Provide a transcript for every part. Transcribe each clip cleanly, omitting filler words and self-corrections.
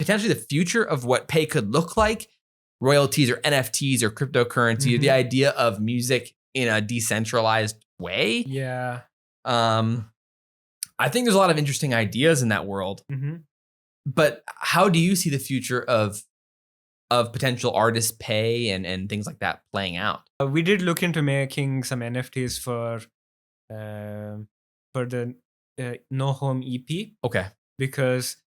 potentially the future of what pay could look like, royalties or NFTs or cryptocurrency, or the idea of music in a decentralized way. Yeah. I think there's a lot of interesting ideas in that world. But how do you see the future of potential artist pay and things like that playing out? We did look into making some NFTs for the No Home EP. Okay. Because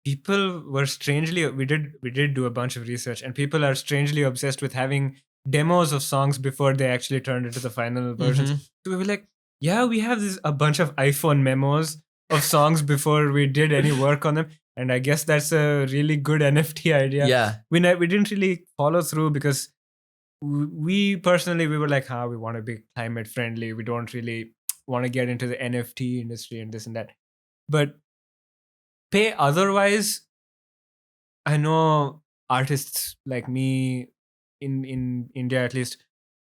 people were strangely, we did do a bunch of research, and people are strangely obsessed with having demos of songs before they actually turned into the final versions. So we were like, yeah, we have a bunch of iPhone memos of songs before we did any work on them. And I guess that's a really good NFT idea. Yeah. We didn't really follow through because we personally, we were like, we want to be climate friendly. We don't really want to get into the NFT industry and this and that. But pay otherwise, I know artists like me in India, at least,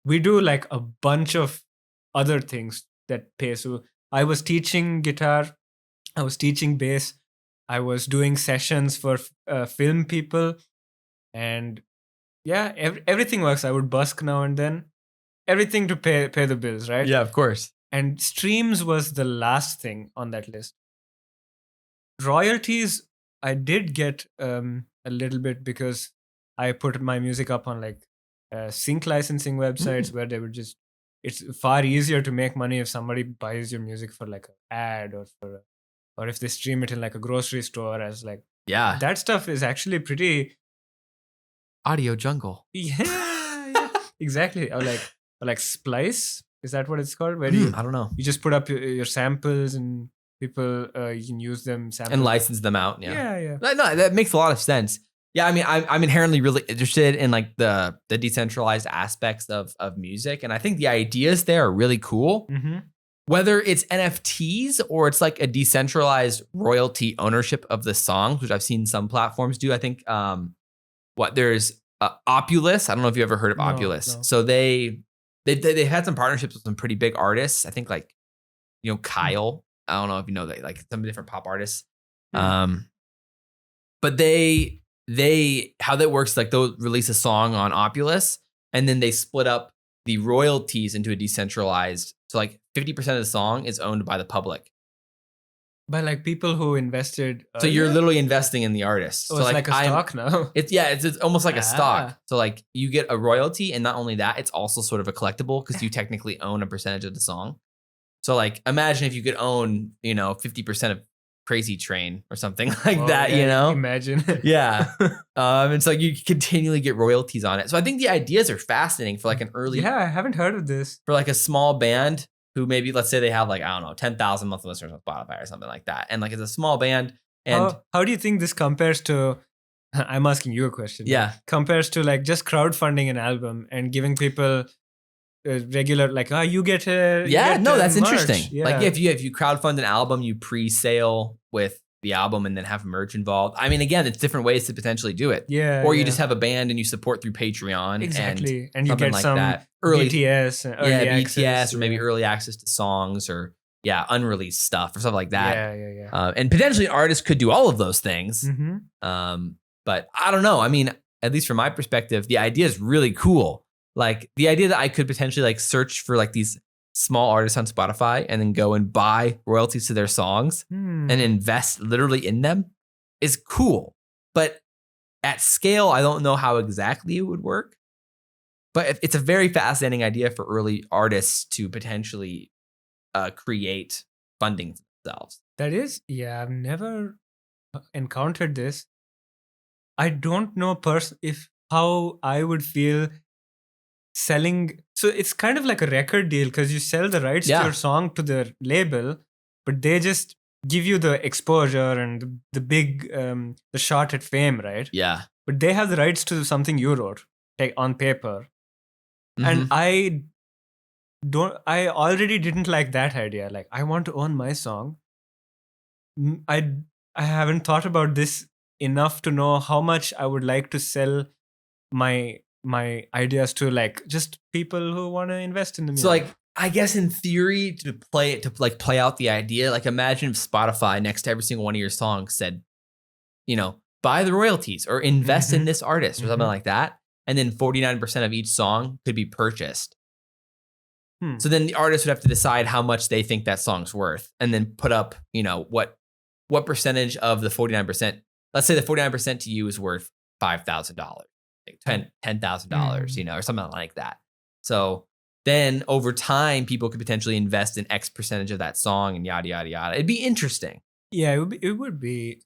we do like a bunch of other things that pay. So I was teaching guitar, I was teaching bass, I was doing sessions for film people, and yeah, everything works. I would busk now and then, everything to pay the bills, right? Yeah, of course. And streams was the last thing on that list. Royalties, I did get a little bit because I put my music up on like sync licensing websites where they would just, it's far easier to make money if somebody buys your music for like an ad or if they stream it in like a grocery store as like, that stuff is actually pretty audio jungle. Yeah, exactly. Or like Splice, is that what it's called? Where I don't know. You just put up your samples and people you can use them and license them out. Yeah. No, that makes a lot of sense. Yeah, I mean, I'm inherently really interested in like the decentralized aspects of music, and I think the ideas there are really cool. Whether it's NFTs or it's like a decentralized royalty ownership of the songs, which I've seen some platforms do. I think there's Opulus. I don't know if you ever heard of Opulus. No. So they had some partnerships with some pretty big artists. I think like Kyle. I don't know if you know that, like some different pop artists. But they how that works, like they'll release a song on Opulus and then they split up the royalties into a decentralized. So like 50% of the song is owned by the public. By like people who invested. So you're literally investing in the artist. Oh, so it's like a stock now. It's almost like a stock. So like you get a royalty, and not only that, it's also sort of a collectible because you technically own a percentage of the song. So like imagine if you could own 50% of Crazy Train or something like that. Imagine. Yeah. And so you continually get royalties on it. So I think the ideas are fascinating for like an early. Yeah, I haven't heard of this. For like a small band who maybe, let's say they have like, I don't know, 10,000 monthly listeners on Spotify or something like that. And like it's a small band. And how do you think this compares to, I'm asking you a question. Yeah. Compares to like just crowdfunding an album and giving people regular, like, you get a. That's merch. interesting. Yeah. Like if you crowdfund an album, you pre-sale with the album and then have merch involved. I mean, again, it's different ways to potentially do it. Yeah. Or you just have a band and you support through Patreon. Exactly. And you get like some that. Early BTS, early access, BTS, or maybe early access to songs or unreleased stuff or stuff like that. Yeah. And potentially an artist could do all of those things. But I don't know. I mean, at least from my perspective, the idea is really cool. Like the idea that I could potentially like search for like these small artists on Spotify and then go and buy royalties to their songs and invest literally in them is cool. But at scale, I don't know how exactly it would work. But it's a very fascinating idea for early artists to potentially create funding for themselves. That is, I've never encountered this. I don't know how I would feel selling. So it's kind of like a record deal because you sell the rights to your song to the label, but they just give you the exposure and the big the shot at fame, right? Yeah. But they have the rights to something you wrote, like on paper. And I already didn't like that idea. Like, I want to own my song. I haven't thought about this enough to know how much I would like to sell my ideas to like just people who want to invest in the music. So like, I guess in theory, to play out the idea, like imagine if Spotify next to every single one of your songs said, buy the royalties or invest in Mhm. this artist or something like that. And then 49% of each song could be purchased. So then the artist would have to decide how much they think that song's worth and then put up, what percentage of the 49%, let's say the 49% to you is worth $5,000, $10,000, or something like that. So then over time, people could potentially invest in X percentage of that song and yada, yada, yada. It'd be interesting. Yeah, it would be.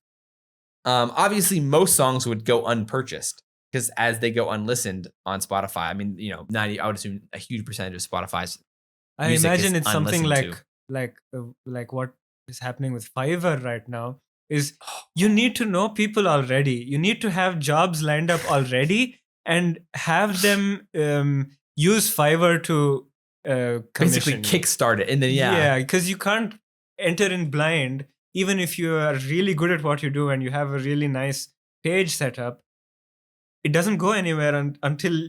Obviously, most songs would go unpurchased because as they go unlistened on Spotify, I mean, 90, I would assume a huge percentage of Spotify's I music is imagine it's something unlistened like what is happening with Fiverr right now is you need to know people already. You need to have jobs lined up already and have them use Fiverr to basically commission you. kickstart it. And then, Yeah, because you can't enter in blind, even if you are really good at what you do and you have a really nice page set up. It doesn't go anywhere until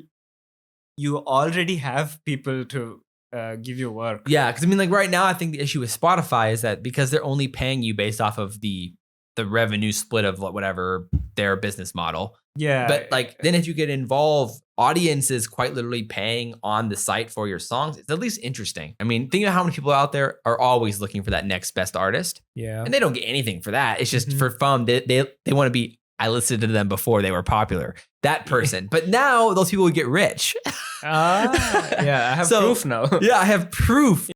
you already have people to give you work. Yeah, because I mean, like right now, I think the issue with Spotify is that because they're only paying you based off of the revenue split of whatever their business model. Yeah. But like then if you get involved, audiences quite literally paying on the site for your songs, it's at least interesting. I mean, think of how many people out there are always looking for that next best artist. Yeah. And they don't get anything for that. It's just for fun. They want to be, I listened to them before they were popular. That person. But now those people would get rich. Yeah, I have proof now. Yeah, I have proof.